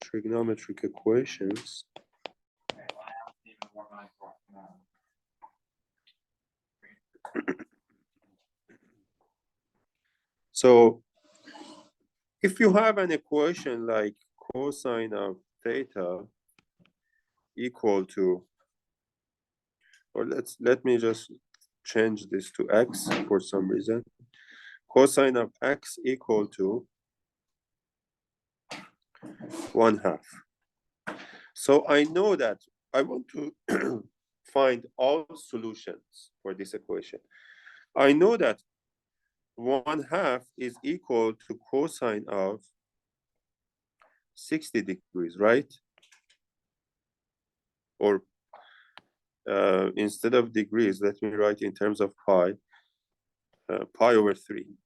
trigonometric equations. So if you have an equation like cosine of theta equal to, or let me just change this to x for some reason. Cosine of x equal to 1/2. So I know that I want to find all solutions for this equation. I know that 1/2 is equal to cosine of 60 degrees, right? Or instead of degrees, let me write in terms of pi, pi over 3.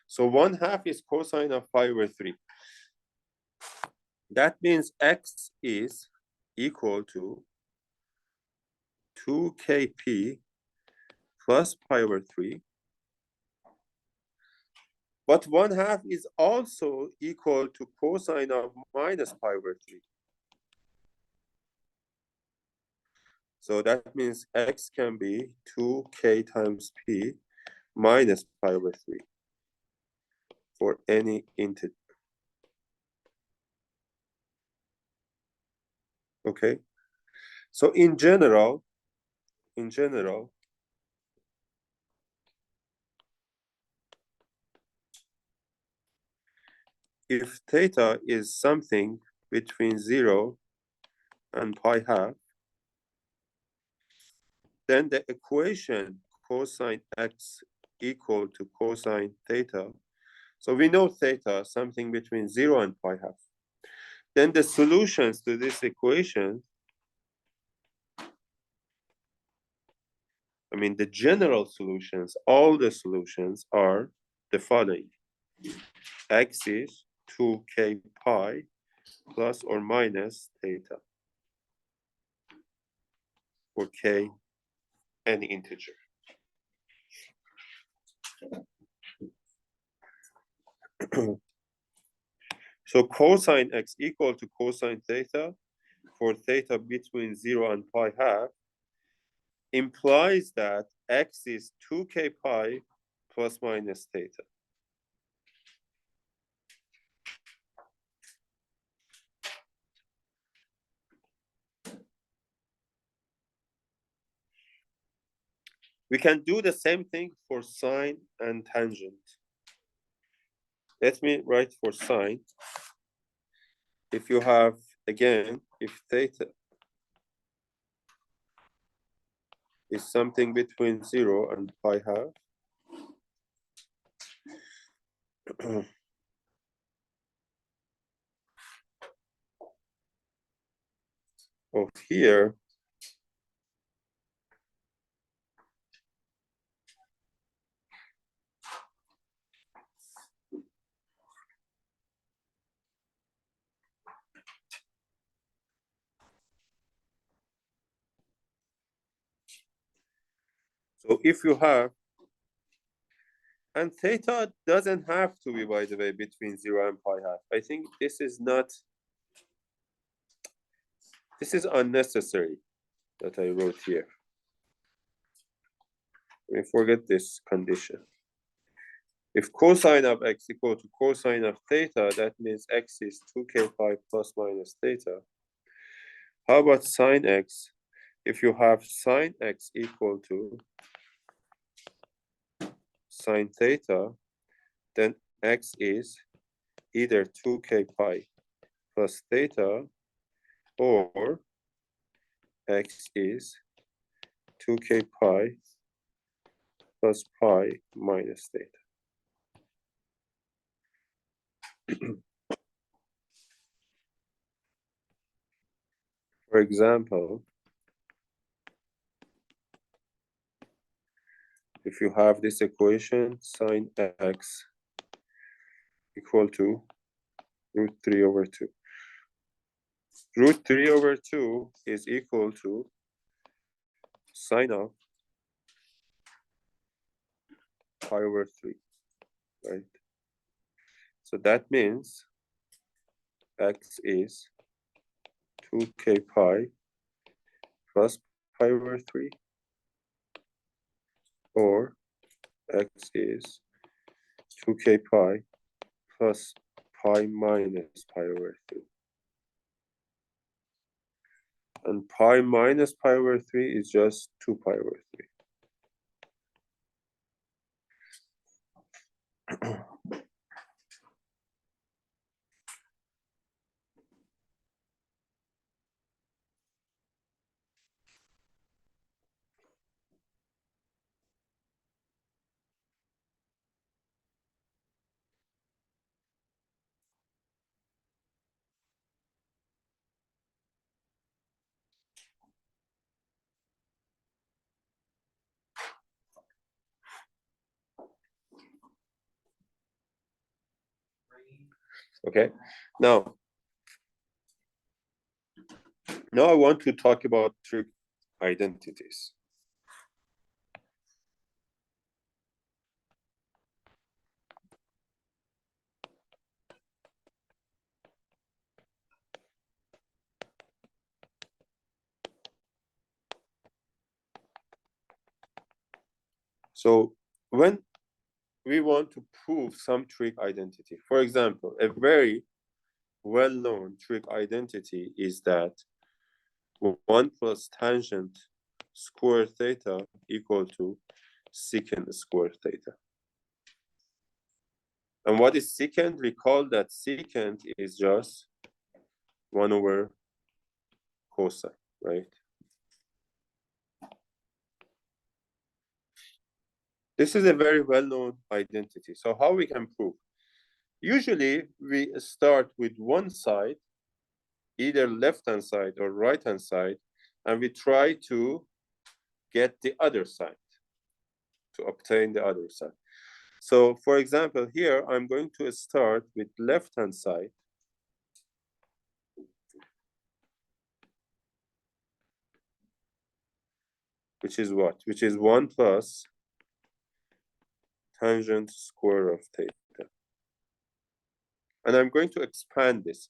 So 1/2 is cosine of pi over 3. That means x is equal to 2kp plus pi over 3. But 1/2 is also equal to cosine of minus pi over 3. So that means x can be 2k times p minus pi over 3 for any integer. Okay. So in general, if theta is something between 0 and pi/2, then the equation cosine x equal to cosine theta. So we know theta something between 0 and pi/2. Then the solutions to this equation, I mean the general solutions, all the solutions are the following. X is 2k pi plus or minus theta for k any integer. So cosine x equal to cosine theta for theta between 0 and pi/2 implies that x is 2k pi plus minus theta. We can do the same thing for sine and tangent. Let me write for sine. If you have, again, if theta is something between 0 and pi/2, of here, so if you have, and theta doesn't have to be, by the way, between 0 and pi/2. I think this is not, this is unnecessary that I wrote here. We forget this condition. If cosine of x equal to cosine of theta, that means x is 2k pi plus minus theta. How about sine x? If you have sine x equal to sine theta, then x is either 2k pi plus theta or x is 2k pi plus pi minus theta. For example, if you have this equation, sine x equal to root 3 over 2. Root 3 over 2 is equal to sine of pi over 3, right? So that means x is 2k pi plus pi over 3, or x is 2k pi plus pi minus pi over 3. And pi minus pi over 3 is just 2 pi over 3. Okay, now I want to talk about trig identities. So when we want to prove some trig identity, for example, a very well-known trig identity is that 1 plus tangent square theta equal to secant square theta. And what is secant? Recall that secant is just 1 over cosine, right? This is a very well-known identity. So how we can prove? Usually we start with one side, either left-hand side or right-hand side, and we try to get the other side, to obtain the other side. So for example, here I'm going to start with left-hand side. Which is what? Which is 1 plus tangent square of theta. And I'm going to expand this.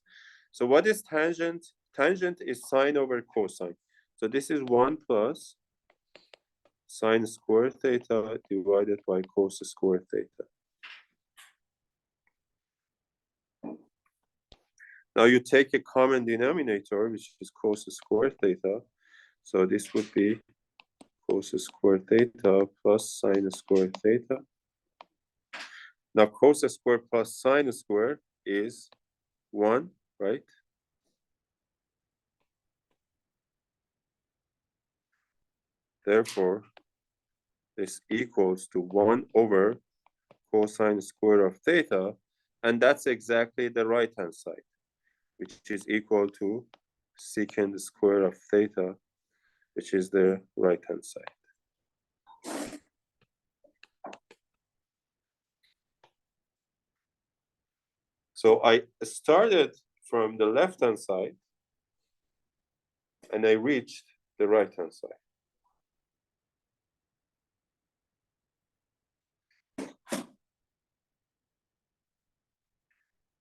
So what is tangent? Tangent is sine over cosine. So this is 1 plus sine square theta divided by cos square theta. Now you take a common denominator, which is cos square theta. So this would be cos square theta plus sine square theta. Now cos square plus sine square is 1, right? Therefore, this equals to 1 over cosine square of theta, and that's exactly the right-hand side, which is equal to secant square of theta, which is the right-hand side. So I started from the left-hand side, and I reached the right-hand side.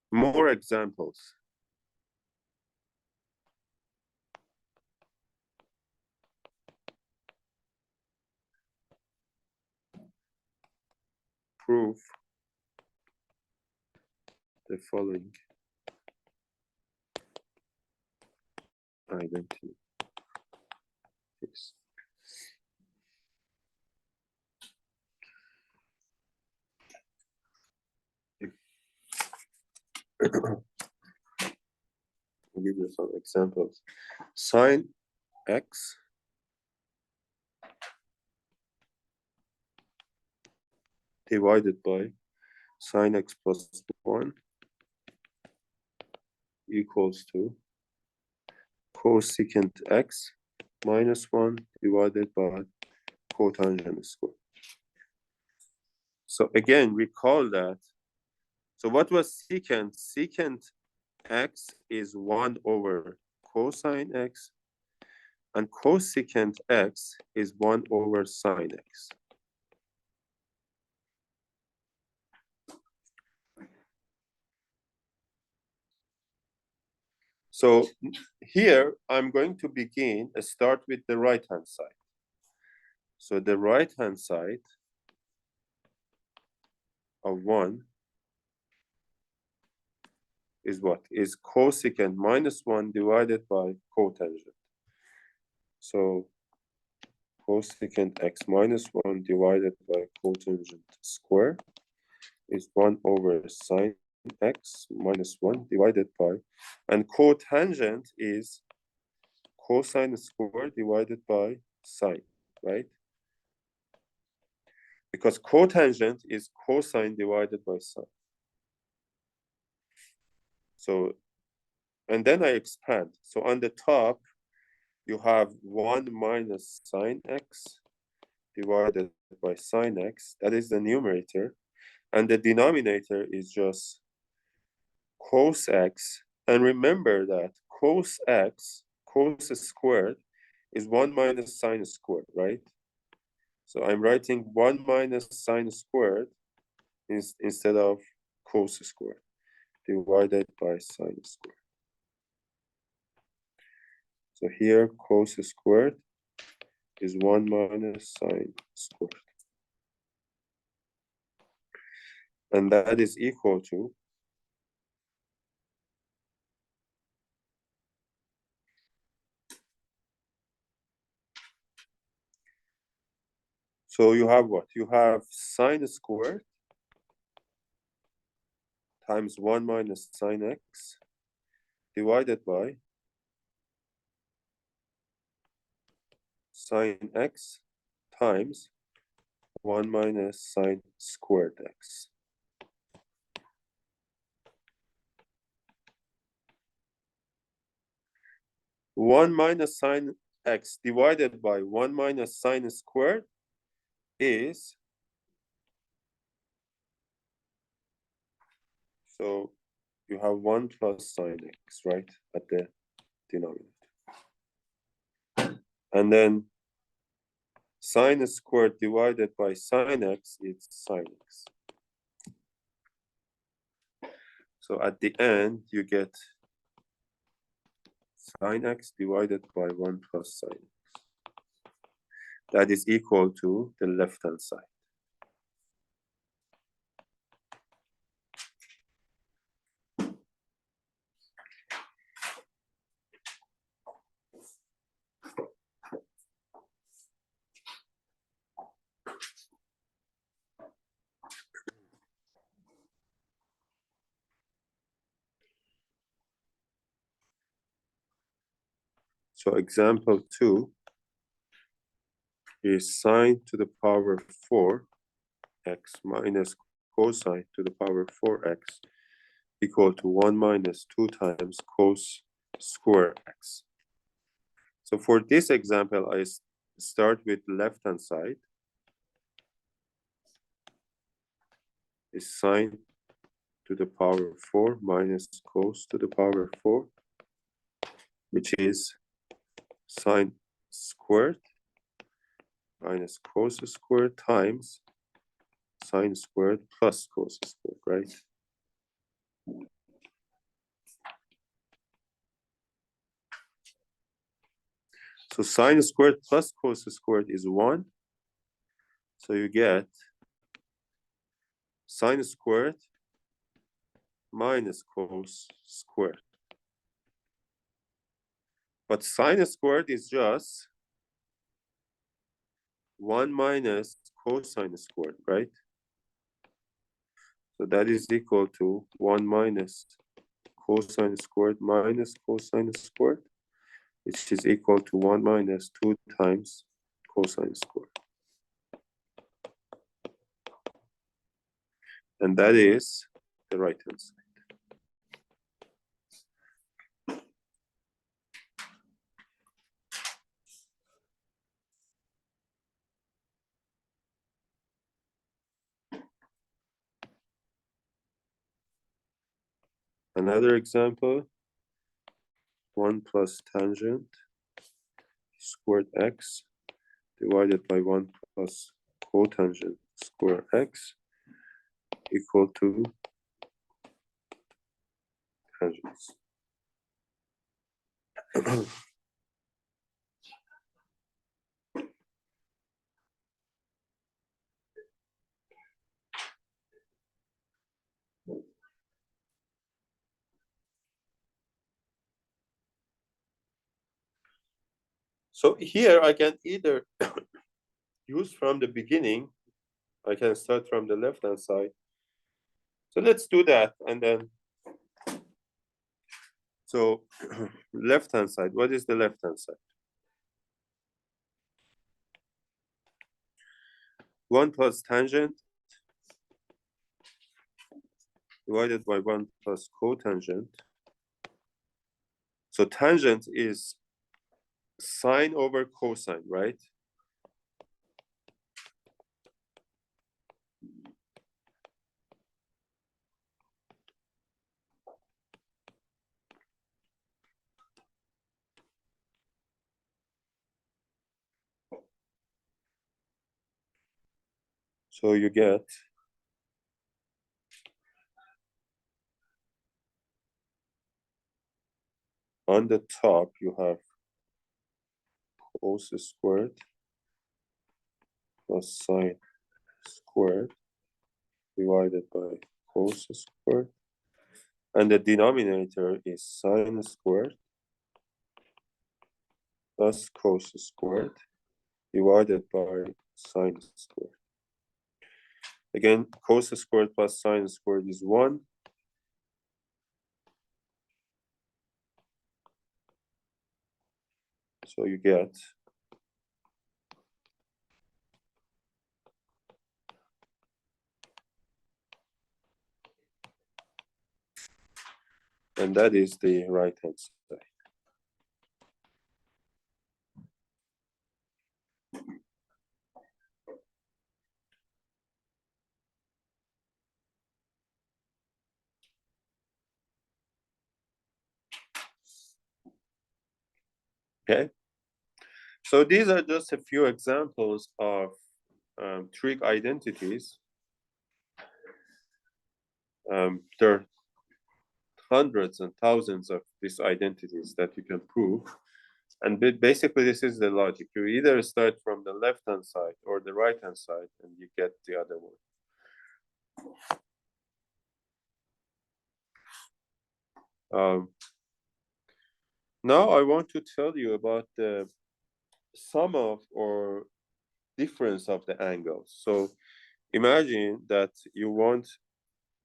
More examples. Prove the following identity. I'll give you some examples. Sine x divided by sine x plus 1 equals to cosecant x minus 1 divided by cotangent square. So again, recall that. So what was secant? Secant x is 1 over cosine x, and cosecant x is 1 over sine x. So here I'm going to start with the right-hand side. So the right-hand side of 1 is what? Is cosecant minus 1 divided by cotangent. So cosecant x minus 1 divided by cotangent square is 1 over sine x minus 1 divided by, and cotangent is cosine square divided by sine, right? Because cotangent is cosine divided by sine. So, and then I expand. So on the top, you have 1 minus sine x divided by sine x. That is the numerator. And the denominator is just cos x. And remember that cos x, cos squared, is 1 minus sine squared, right? So I'm writing 1 minus sine squared instead of cos squared divided by sine squared. So here cos squared is 1 minus sine squared. And that is equal to so you have what? You have sine squared times 1 minus sine x divided by sine x times 1 minus sine squared x. One minus sine x divided by 1 minus sine squared is, so you have 1 plus sine x, right, at the denominator. And then sine squared divided by sine x is sine x. So at the end, you get sine x divided by 1 plus sine x. That is equal to the left-hand side. So example 2 is sine to the power 4 x minus cosine to the power 4x equal to 1 minus 2 times cos square x. So for this example, I start with left-hand side. Is sine to the power 4 minus cos to the power 4, which is sine squared minus cos squared times sine squared plus cos squared, right? So sine squared plus cos squared is 1. So you get sine squared minus cos squared. But sine squared is just 1 minus cosine squared, right? So that is equal to 1 minus cosine squared minus cosine squared, which is equal to 1 minus 2 times cosine squared. And that is the right-hand side. Another example, 1 plus tangent squared x divided by 1 plus cotangent square x equal to tangents. So here I can either use from the beginning, I can start from the left-hand side. So let's do that. And then, so left-hand side, what is the left-hand side? 1 plus tangent divided by 1 plus cotangent. So tangent is sine over cosine, right? So you get on the top, you have cos squared plus sine squared divided by cos squared. And the denominator is sine squared plus cos squared divided by sine squared. Again, cos squared plus sine squared is 1. So you get and that is the right hand side. Okay. So these are just a few examples of trig identities. There are hundreds and thousands of these identities that you can prove. And basically, this is the logic. You either start from the left-hand side or the right-hand side, and you get the other one. Now I want to tell you about the sum of or difference of the angles. So imagine that you want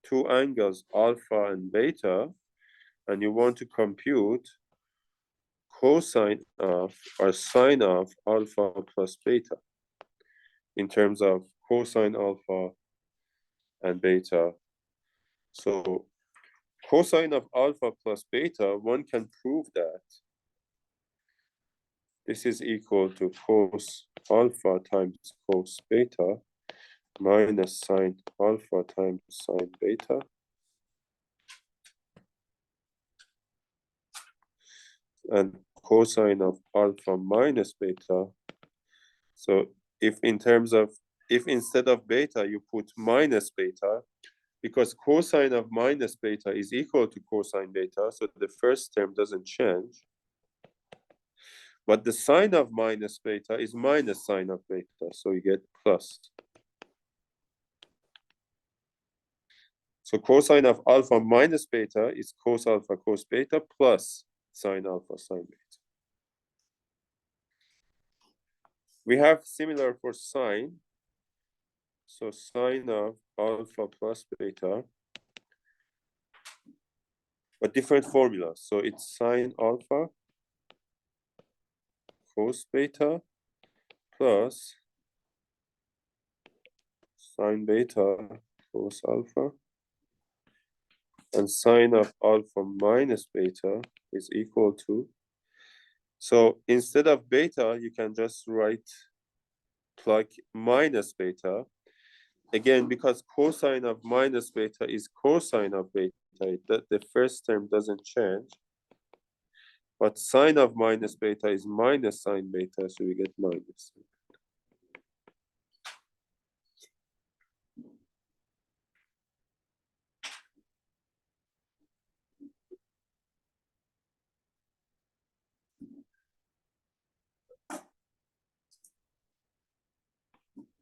two angles, alpha and beta, and you want to compute cosine of or sine of alpha plus beta in terms of cosine alpha and beta. So cosine of alpha plus beta, one can prove that this is equal to cos alpha times cos beta minus sine alpha times sine beta. And cosine of alpha minus beta. So if instead of beta, you put minus beta, because cosine of minus beta is equal to cosine beta, so the first term doesn't change. But the sine of minus beta is minus sine of beta, so you get plus. So cosine of alpha minus beta is cos alpha cos beta plus sine alpha sine beta. We have similar for sine. So sine of alpha plus beta, but different formulas. So it's sine alpha cos beta plus sine beta cos alpha, and sine of alpha minus beta is equal to, so instead of beta, you can just write like minus beta. Again, because cosine of minus beta is cosine of beta, the first term doesn't change. But sine of minus beta is minus sine beta, so we get minus.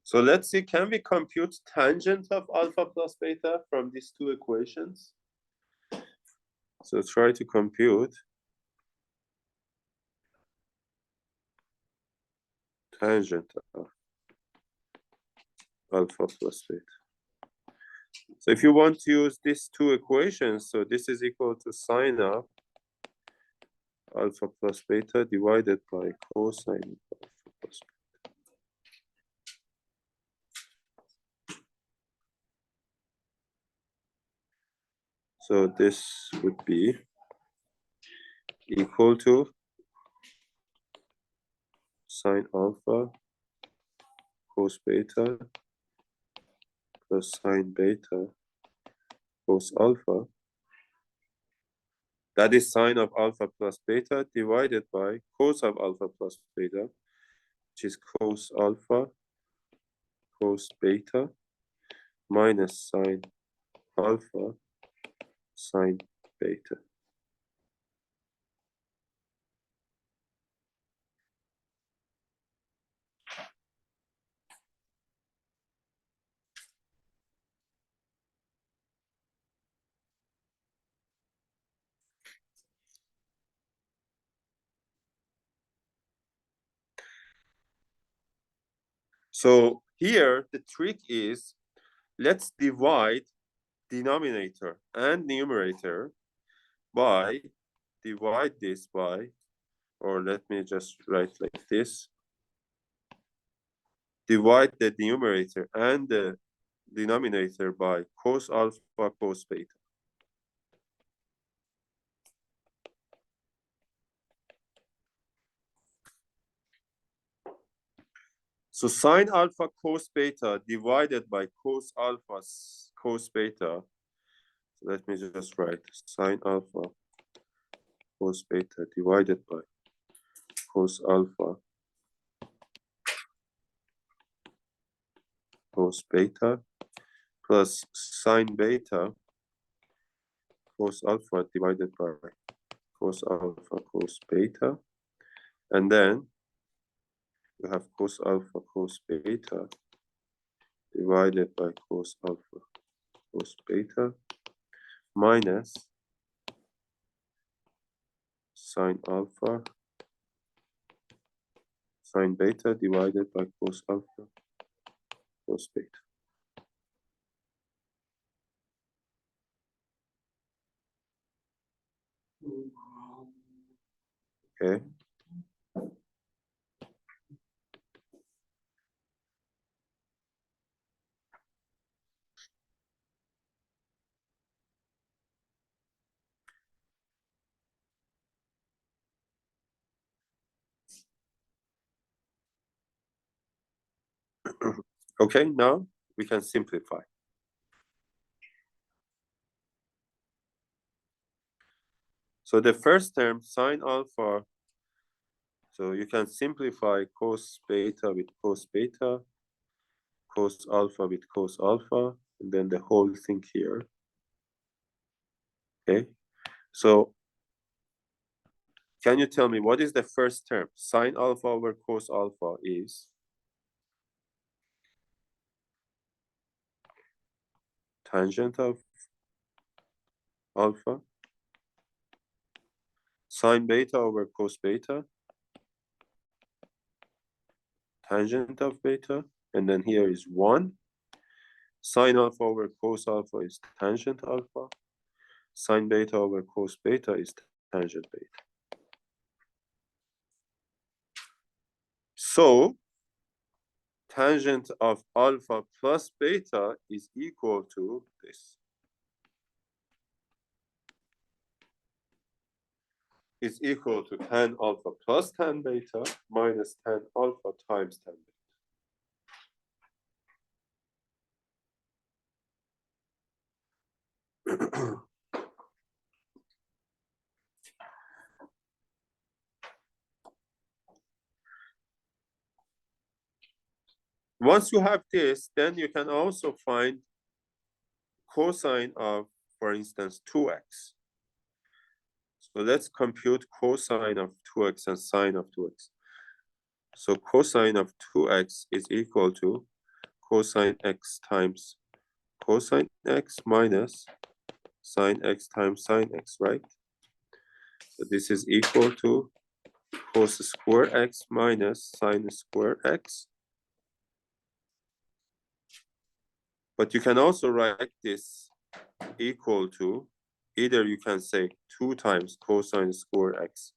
So let's see, can we compute tangent of alpha plus beta from these two equations? So try to compute tangent of alpha plus beta. So if you want to use these two equations, so this is equal to sine of alpha plus beta divided by cosine of alpha plus beta. So this would be equal to sine alpha cos beta plus sine beta cos alpha. That is sine of alpha plus beta divided by cos of alpha plus beta, which is cos alpha cos beta minus sine alpha sine beta. So here the trick is, let's divide denominator and numerator by, divide this by, or let me just write like this, divide the numerator and the denominator by cos alpha cos beta. So sine alpha cos beta divided by cos alpha cos beta. So let me just write sine alpha cos beta divided by cos alpha cos beta plus sine beta cos alpha divided by cos alpha cos beta. And then we have cos alpha cos beta divided by cos alpha cos beta minus sine alpha sine beta divided by cos alpha cos beta. Okay. Okay, now we can simplify. So the first term, sine alpha, so you can simplify cos beta with cos beta, cos alpha with cos alpha, and then the whole thing here. Okay, so can you tell me what is the first term? Sine alpha over cos alpha is tangent of alpha, sine beta over cos beta, tangent of beta, and then here is 1. Sine alpha over cos alpha is tangent alpha. Sine beta over cos beta is tangent beta. So tangent of alpha plus beta is equal to this. Is equal to tan alpha plus tan beta minus tan alpha times tan beta. Once you have this, then you can also find cosine of, for instance, 2x. So let's compute cosine of 2x and sine of 2x. So cosine of 2x is equal to cosine x times cosine x minus sine x times sine x, right? So this is equal to cos square x minus sine square x. But you can also write this equal to, either you can say 2 times cosine square x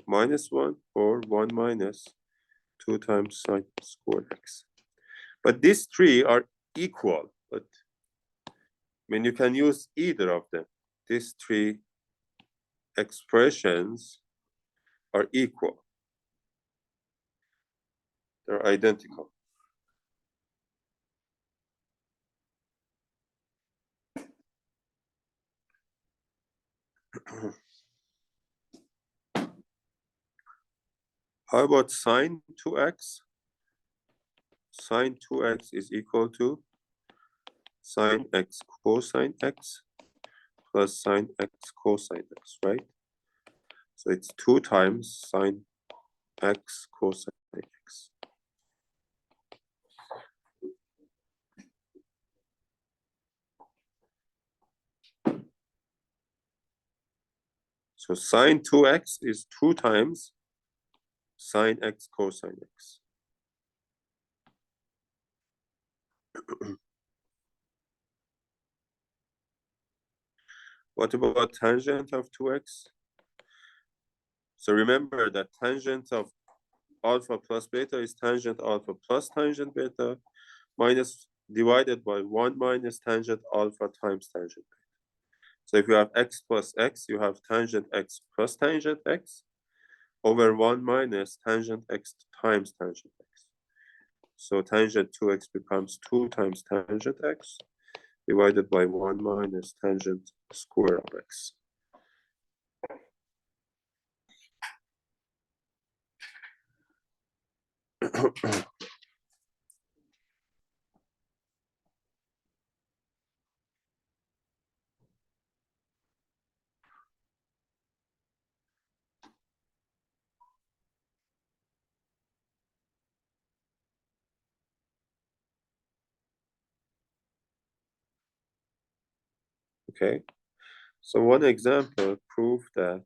minus 1 or 1 minus 2 times sine square x. But these three are equal, but I mean, you can use either of them. These three expressions are equal. They're identical. How about sine 2x? Sine 2x is equal to sine x cosine x plus sine x cosine x, right? So it's 2 times sine x cosine x. So sine 2x is 2 times sine x cosine x. What about tangent of 2x? So remember that tangent of alpha plus beta is tangent alpha plus tangent beta minus divided by 1 minus tangent alpha times tangent beta. So if you have x plus x, you have tangent x plus tangent x over 1 minus tangent x times tangent x. So tangent 2x becomes 2 times tangent x divided by 1 minus tangent square of x. Okay, so one example proved that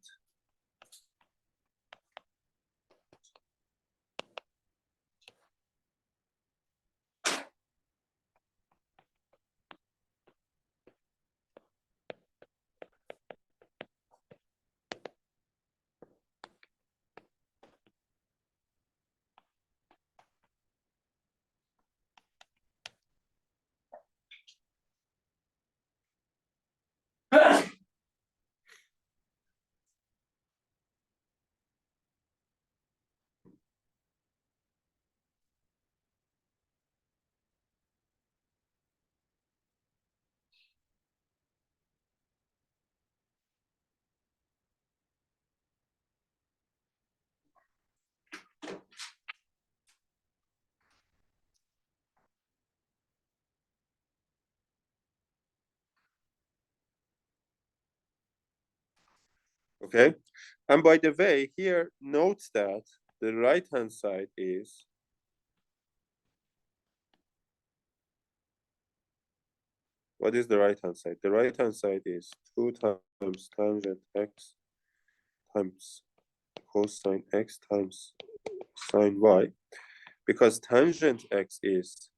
okay, and by the way, here note that the right hand side is what is the right hand side? The right hand side is 2 times tangent x times cosine x times sine y, because tangent x is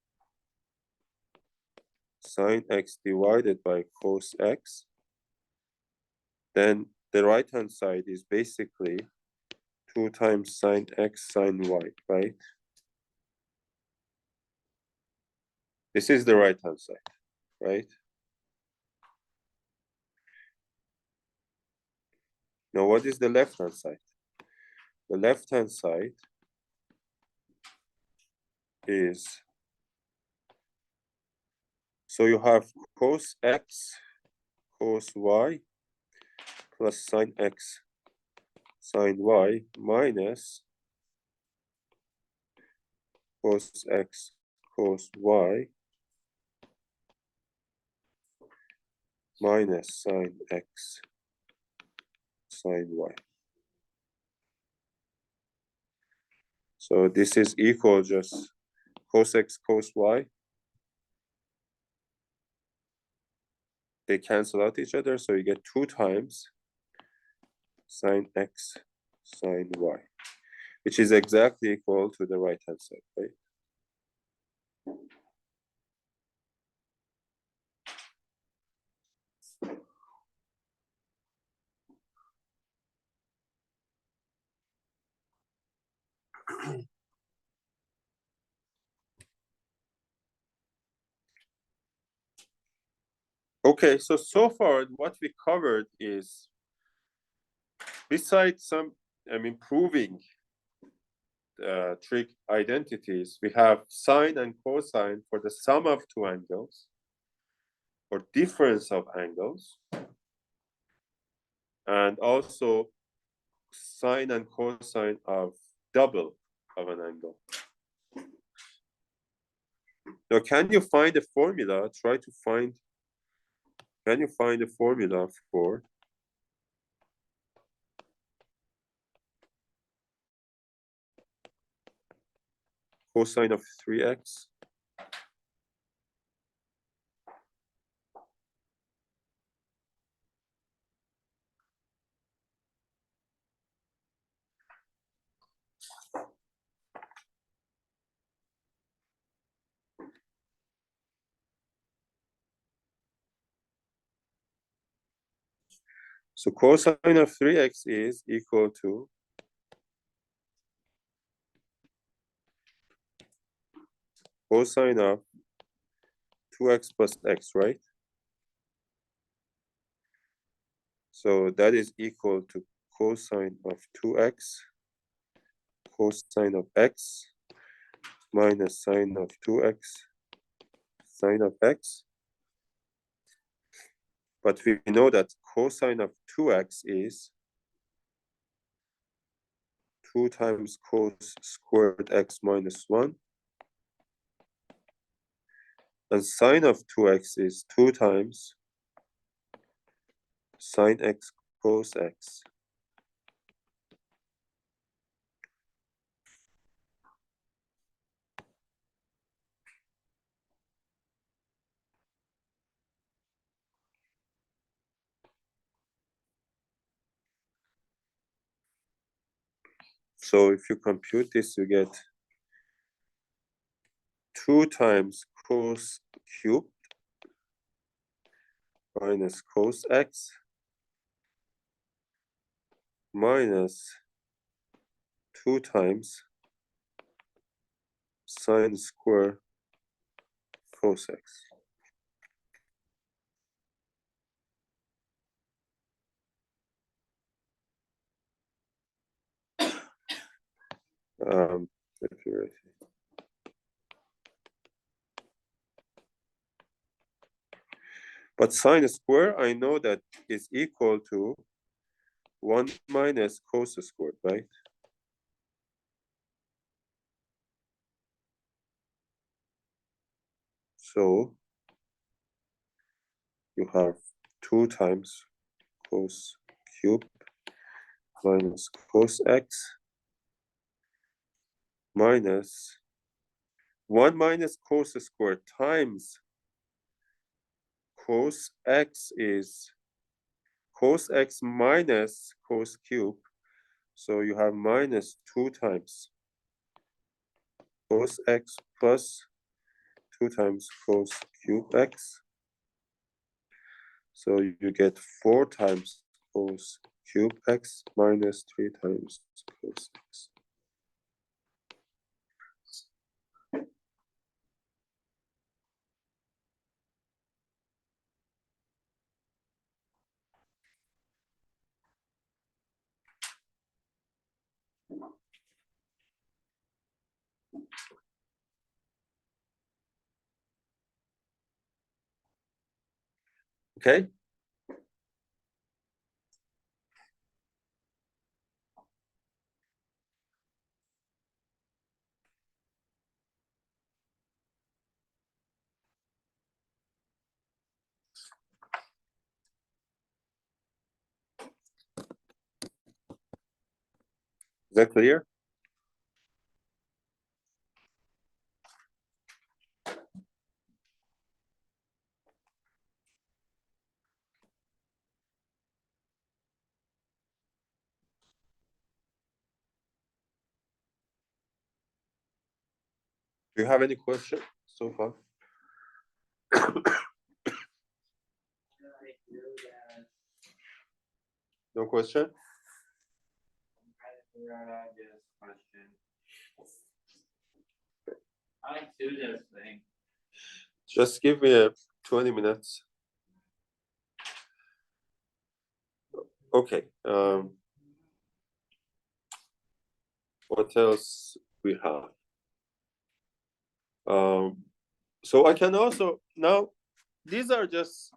sine x divided by cos x, then the right hand side is basically 2 times sine x sine y, right? This is the right hand side, right? Now what is the left hand side? The left hand side is, so you have cos x cos y plus sine x sine y minus cos x cos y minus sine x sine y. So this is equal just cos x cos y they cancel out each other, so you get 2 times sine x sine y, which is exactly equal to the right-hand side, right? Okay, so far what we covered is, besides some proving trig identities, we have sine and cosine for the sum of 2 angles or difference of angles, and also sine and cosine of double of an angle. Now, can you find a formula? Can you find a formula for cosine of 3x? So cosine of 3x is equal to cosine of 2x plus x, right? So that is equal to cosine of 2x cosine of x minus sine of 2x sine of x. But we know that cosine of 2x is 2 times cos squared x minus 1. And sine of 2x is 2 times sine x cos x. So if you compute this, you get 2 times cos cubed minus cos x minus 2 times sine square cos x. If you're right. But sine square, I know that is equal to 1 minus cos squared, right? So you have 2 times cos cubed minus cos x minus 1 minus cos squared times cos x is cos x minus cos cubed. So you have minus 2 times cos x plus 2 times cos cube x. So you get 4 times cos cube x minus 3 times cos x. Okay? Is that clear? Do you have any question so far? No question? I do this thing. Just give me 20 minutes. Okay. What else we have? So I can also, now, these are just,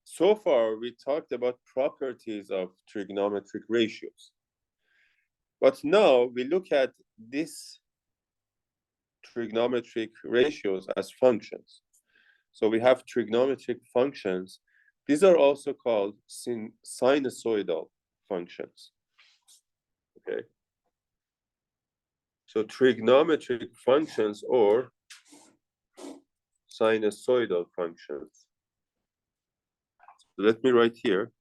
so far we talked about properties of trigonometric ratios. But now we look at these trigonometric ratios as functions. So we have trigonometric functions. These are also called sinusoidal functions. Okay. So trigonometric functions or sinusoidal functions. So let me write here.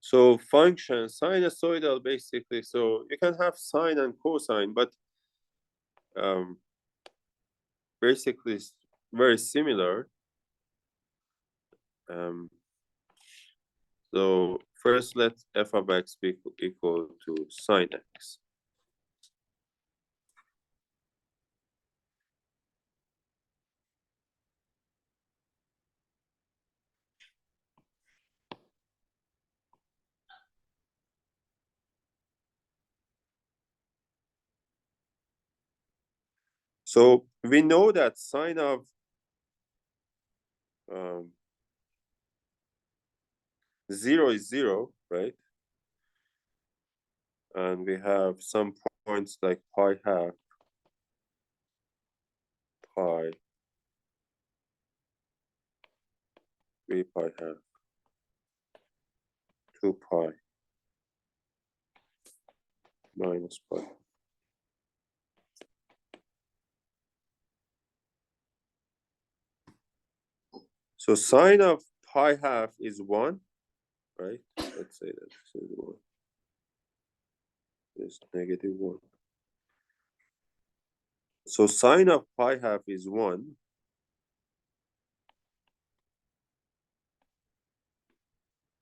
So function, sinusoidal basically, so you can have sine and cosine, but basically it's very similar. So first let f of x be equal to sine x. So we know that sine of 0 is 0, right? And we have some points like pi half, pi, 3 pi half, 2 pi, minus pi. So sine of pi half is 1, right? Let's say that this is 1. It's negative 1. So sine of pi half is 1.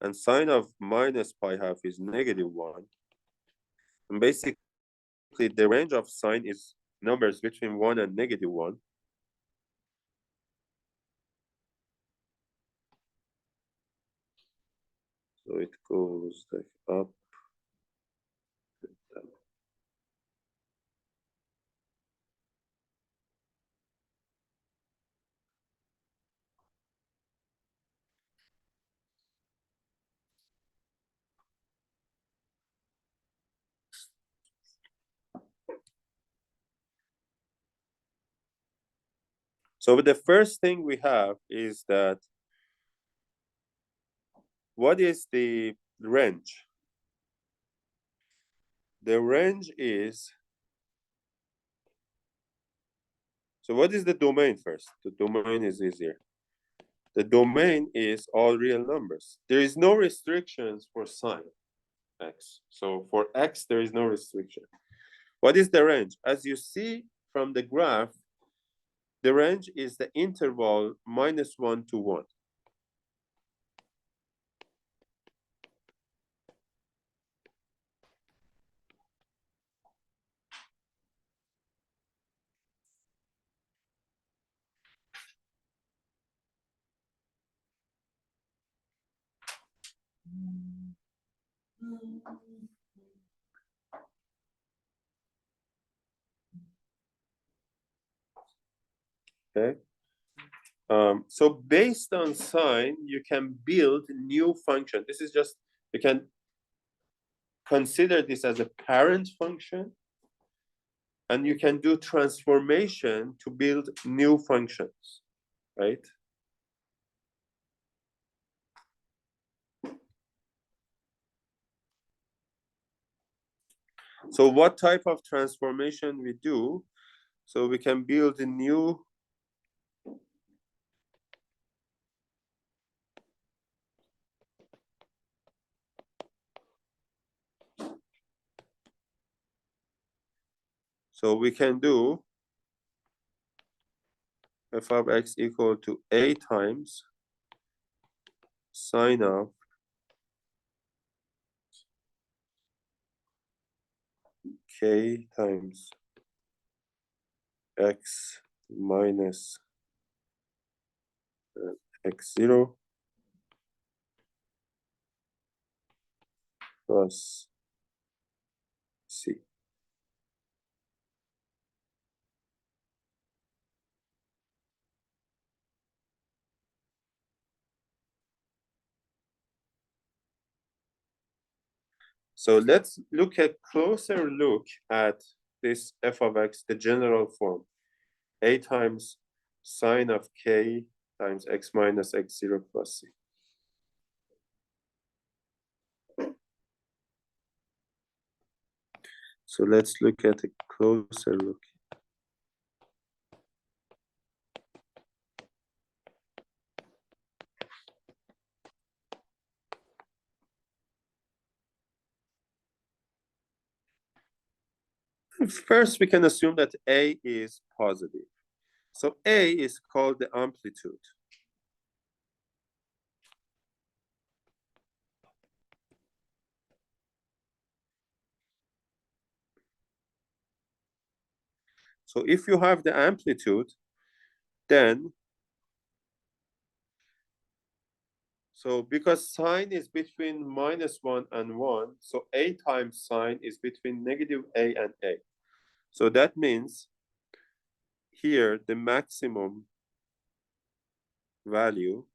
And sine of minus pi half is negative 1. And basically, the range of sine is numbers between 1 and negative 1. So it goes like up and down. So the first thing we have is that what is the range? The range is, so what is the domain first? The domain is easier. The domain is all real numbers. There is no restrictions for sine x. So for x, there is no restriction. What is the range? As you see from the graph, the range is the interval -1 to 1. Okay. So based on sine, you can build new function. This is just, you can consider this as a parent function. and you can do transformation to build new functions, right? So what type of transformation we do? So we can build a new so we can do f of x equal to a times sine of k times x minus x0 plus c. So let's look at closer look at this f of x, the general form. A times sine of k times x minus x0 plus c. So let's look at a closer look. First, we can assume that A is positive. So A is called the amplitude. So if you have the amplitude, then, so because sine is between -1 and 1, so A times sine is between negative A and A. So that means here the maximum value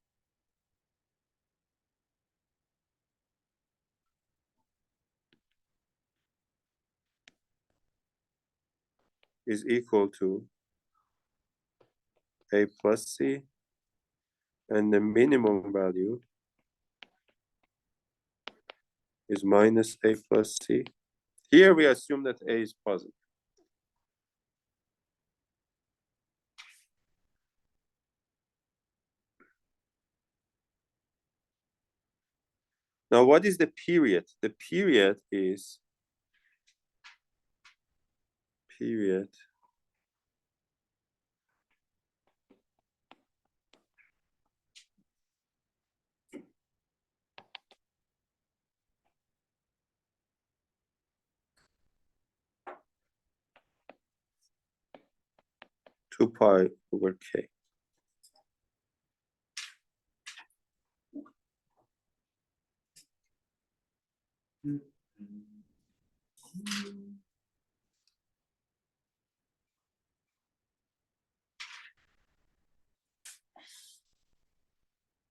is equal to A plus C, and the minimum value is minus A plus C. Here we assume that A is positive. Now, what is the period? The period is period two pi over k.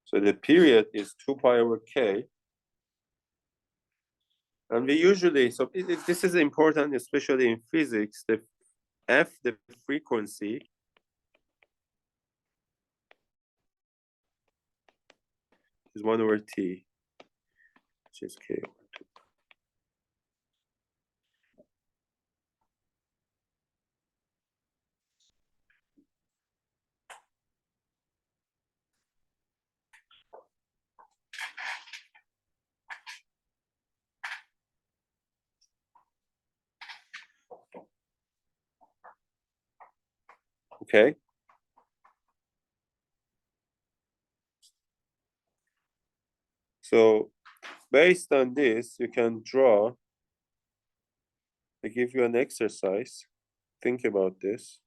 So the period is 2 pi over k. And we usually, so this is important, especially in physics, the f, the frequency, is 1 over t, which is k over 2. Okay. So based on this, you can draw. I give you an exercise. Think about this.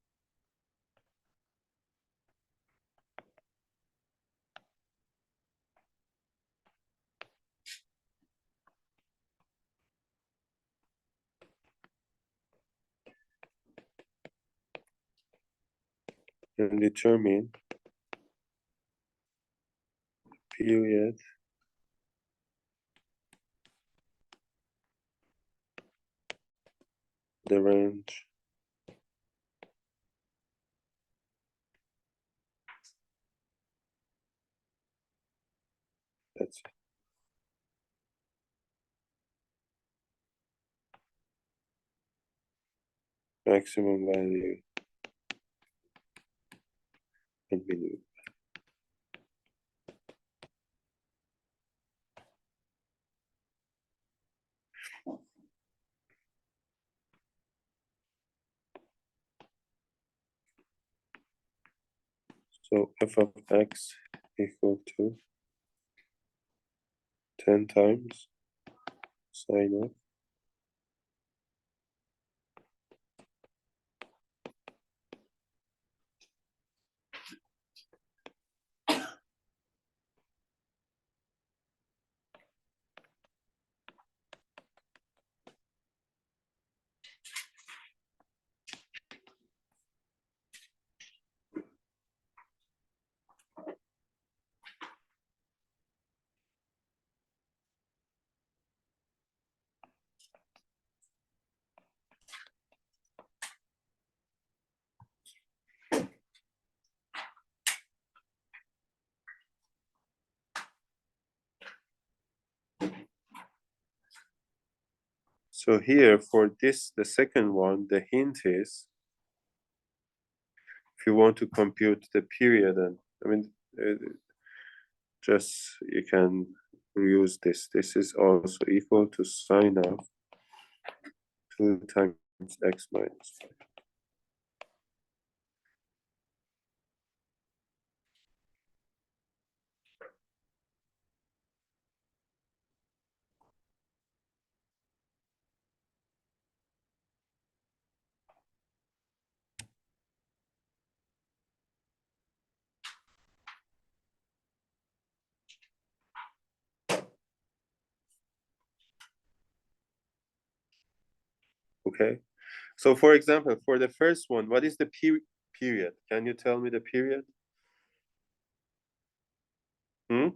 And determine period the range maximum value and minimum. So f of x equal to 10 times sine of So here for this, the second one, the hint is if you want to compute the period, and I mean, just you can use this. This is also equal to sine of 2 times x minus 5. Okay. So for example, for the first one, what is the period? Can you tell me the period? No.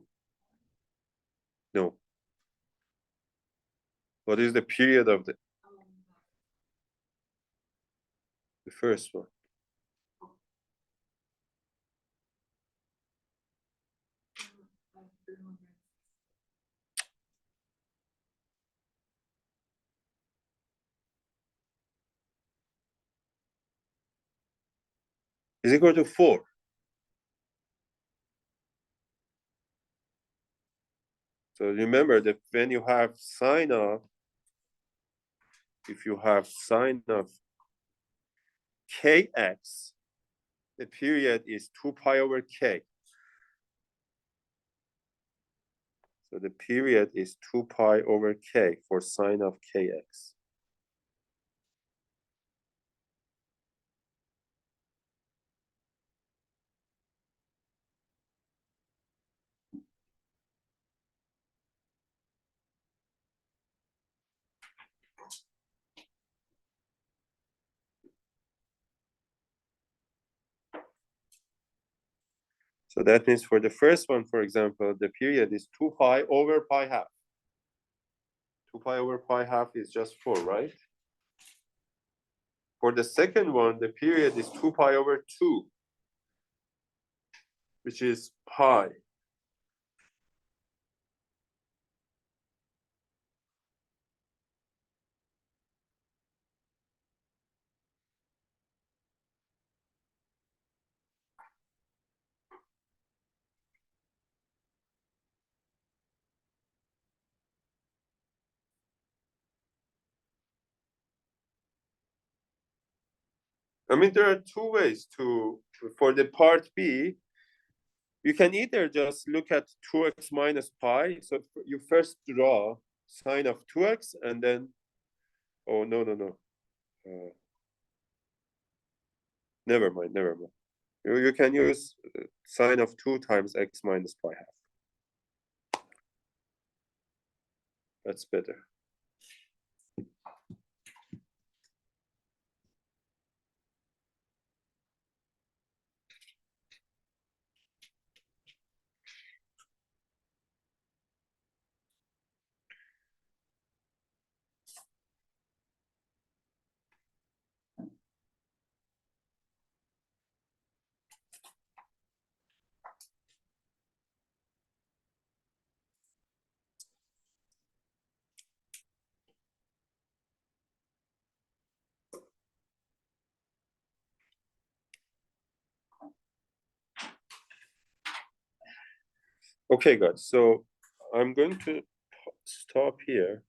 What is the period of the first one? Is equal to 4. So remember that when you have sine of, if you have sine of kx, the period is 2 pi over k. So the period is 2 pi over k for sine of kx. So that means for the first one, for example, the period is 2 pi over pi half. 2 pi over pi half is just 4, right? For the second one, the period is 2 pi over 2, which is pi. I mean, there are two ways for the part B, you can either just look at 2x minus pi. So you first draw sine of 2x and then, oh, no. Never mind. You can use sine of 2 times x minus pi half. That's better. Okay, guys, so I'm going to stop here.